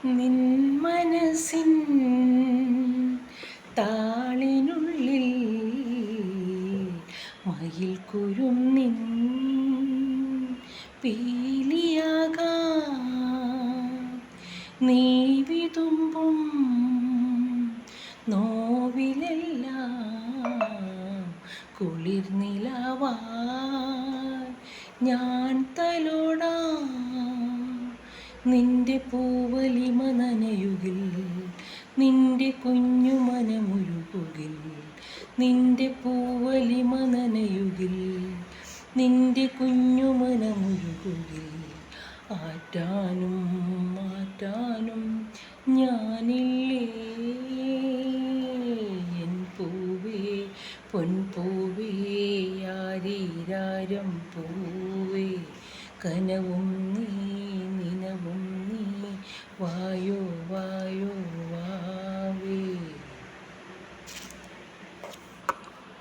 നിൻ മനസ്സിൻ താളിനുള്ളിൽ മയിൽ കുരുന്നിൻ പീലിയാകാം നീ വിതുമ്പും നോവിലെല്ലാം കുളിർനിലവായി ഞാൻ തലോടാം നിന്റെ പൂവലിമ നനയുകിൽ നിന്റെ കുഞ്ഞു മനമുരുകുകിൽ നിന്റെ പൂവലിമ നനയുകിൽ നിന്റെ കുഞ്ഞു മനമുരുകുകിൽ ആറ്റാനും മാറ്റാനും ഞാനില്ലേ എൻ പൂവേ പൊൻപൂവേ ആരീരാരം പൂവേ കനവും നീ നിനവും നീ വായോ വായോ